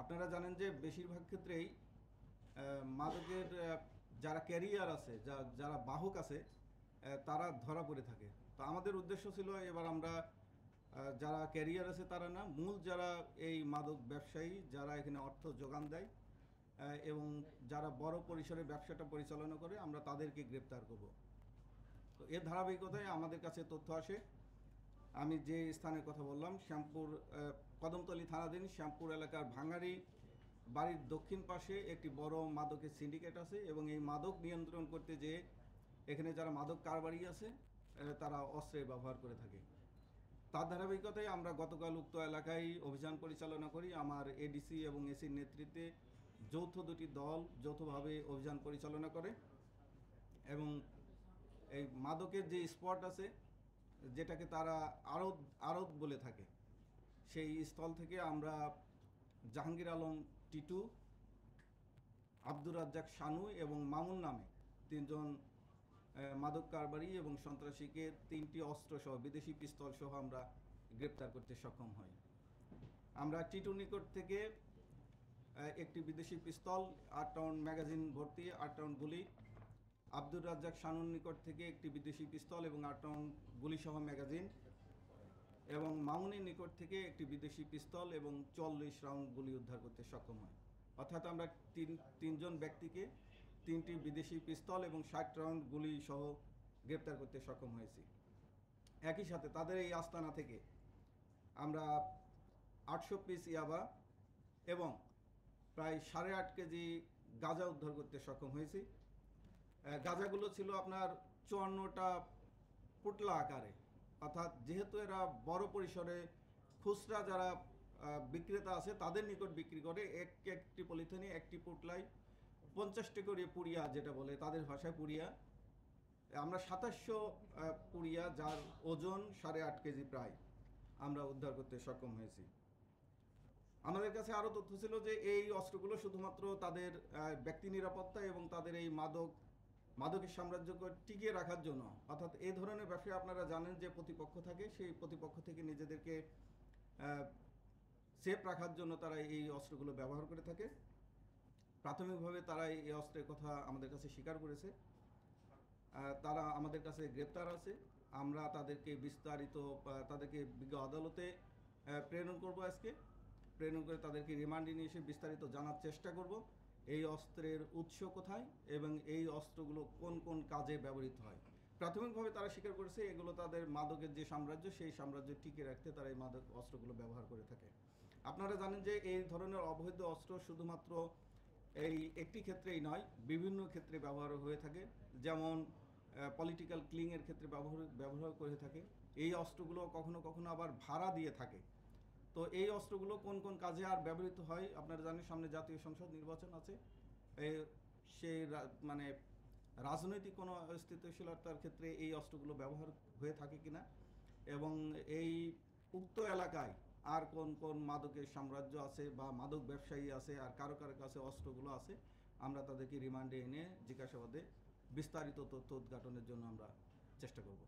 আপনারা জানেন যে বেশিরভাগ ক্ষেত্রেই মাদকের যারা ক্যারিয়ার আছে, যারা বাহক আছে, তারা ধরা পড়ে থাকে। তো আমাদের উদ্দেশ্য ছিল এবার আমরা যারা ক্যারিয়ার আছে তারা না, মূল যারা এই মাদক ব্যবসায়ী, যারা এখানে অর্থ যোগান দেয় এবং যারা বড় পরিসরে ব্যবসাটা পরিচালনা করে, আমরা তাদেরকে গ্রেপ্তার করব। তো এর ধারাবাহিকতায় আমাদের কাছে তথ্য আসে। আমি যে স্থানের কথা বললাম, শ্যামপুর কদমতলী থানাধীন শ্যামপুর এলাকার ভাঙারি বাড়ির দক্ষিণ পাশে একটি বড় মাদকের সিন্ডিকেট আছে এবং এই মাদক নিয়ন্ত্রণ করতে যেয়ে এখানে যারা মাদক কারবারি আছে তারা অস্ত্রের ব্যবহার করে থাকে। তার ধারাবাহিকতায় আমরা গতকাল উক্ত এলাকায় অভিযান পরিচালনা করি। আমার এডিসি এবং এসির নেতৃত্বে যৌথ দুটি দল যৌথভাবে অভিযান পরিচালনা করে এবং এই মাদকের যে স্পট আছে, যেটাকে তারা আড়ত বলে থাকে, সেই স্থল থেকে আমরা জাহাঙ্গীর আলম টিটু, আব্দুর রাজ্জাক শানু এবং মামুন নামে তিনজন মাদক কারবারি এবং সন্ত্রাসীকে 3টি অস্ত্রসহ বিদেশি পিস্তল সহ আমরা গ্রেপ্তার করতে সক্ষম হই। আমরা টিটুর নিকট থেকে একটি বিদেশি পিস্তল, 8 রাউন্ড ম্যাগাজিন ভর্তি 8 রাউন্ড গুলি, আব্দুর রাজ্জাক শানুর নিকট থেকে একটি বিদেশি পিস্তল এবং 8 রাউন্ড গুলিসহ ম্যাগাজিন, এবং মামুনের নিকট থেকে একটি বিদেশি পিস্তল এবং 40 রাউন্ড গুলি উদ্ধার করতে সক্ষম হয়। অর্থাৎ আমরা তিনজন ব্যক্তিকে 3টি বিদেশি পিস্তল এবং 60 রাউন্ড গুলি সহ গ্রেপ্তার করতে সক্ষম হয়েছি। একই সাথে তাদের এই আস্তানা থেকে আমরা 800 পিস ইয়াবা এবং প্রায় 8.5 কেজি গাঁজা উদ্ধার করতে সক্ষম হয়েছি। গাঁজাগুলো ছিল আপনার 54টা পুটলা আকারে, অর্থাৎ যেহেতু এরা বড় পরিসরে খুচরা যারা বিক্রেতা আছে তাদের নিকট বিক্রি করে, একটি পলিথিনে একটি পুটলায় 50টি করে পুড়িয়া, যেটা বলে তাদের ভাষায় পুড়িয়া, আমরা 2700 পুড়িয়া, যার ওজন 8.5 কেজি প্রায়, আমরা উদ্ধার করতে সক্ষম হয়েছি। আমাদের কাছে আরও তথ্য ছিল যে এই অস্ত্রগুলো শুধুমাত্র তাদের ব্যক্তি নিরাপত্তা এবং তাদের এই মাদকের সাম্রাজ্যকে টিকিয়ে রাখার জন্য, অর্থাৎ এই ধরনের ব্যবসায় আপনারা জানেন যে প্রতিপক্ষ থাকে, সেই প্রতিপক্ষ থেকে নিজেদেরকে সেফ রাখার জন্য তারা এই অস্ত্রগুলো ব্যবহার করে থাকে। প্রাথমিকভাবে তারা এই অস্ত্রের কথা আমাদের কাছে স্বীকার করেছে। তারা আমাদের কাছে গ্রেপ্তার আছে। আমরা তাদেরকে তাদেরকে বিজ্ঞ আদালতে প্রেরণ করব। আজকে প্রেরণ করে তাদেরকে রিমান্ডে নিয়ে এসে বিস্তারিত জানার চেষ্টা করব এই অস্ত্রের উৎস কোথায় এবং এই অস্ত্রগুলো কোন কোন কাজে ব্যবহৃত হয়। প্রাথমিকভাবে তারা স্বীকার করেছে এগুলো তাদের মাদকের যে সাম্রাজ্য, সেই সাম্রাজ্য টিকিয়ে রাখতে তারা এই মাদক অস্ত্রগুলো ব্যবহার করে থাকে। আপনারা জানেন যে এই ধরনের অবৈধ অস্ত্র শুধুমাত্র এই একটি ক্ষেত্রেই নয়, বিভিন্ন ক্ষেত্রে ব্যবহার হয়ে থাকে। যেমন পলিটিক্যাল ক্লিংয়ের ক্ষেত্রে ব্যবহার করে থাকে। এই অস্ত্রগুলো কখনো কখনো আবার ভাড়া দিয়ে থাকে। তো এই অস্ত্রগুলো কোন কোন কাজে আর ব্যবহৃত হয়, আপনারা জানেন সামনে জাতীয় সংসদ নির্বাচন আছে, সেই মানে রাজনৈতিক কোনো স্থিতিশীলতার ক্ষেত্রে এই অস্ত্রগুলো ব্যবহার হয়ে থাকে কিনা, এবং এই উক্ত এলাকায় আর কোন কোন মাদকের সাম্রাজ্য আছে বা মাদক ব্যবসায়ী আছে, আর কারো কারো কাছে অস্ত্রগুলো আছে, আমরা তাদেরকে রিমান্ডে এনে জিজ্ঞাসাবাদে বিস্তারিত তথ্য উদ্ঘাটনের জন্য আমরা চেষ্টা করব।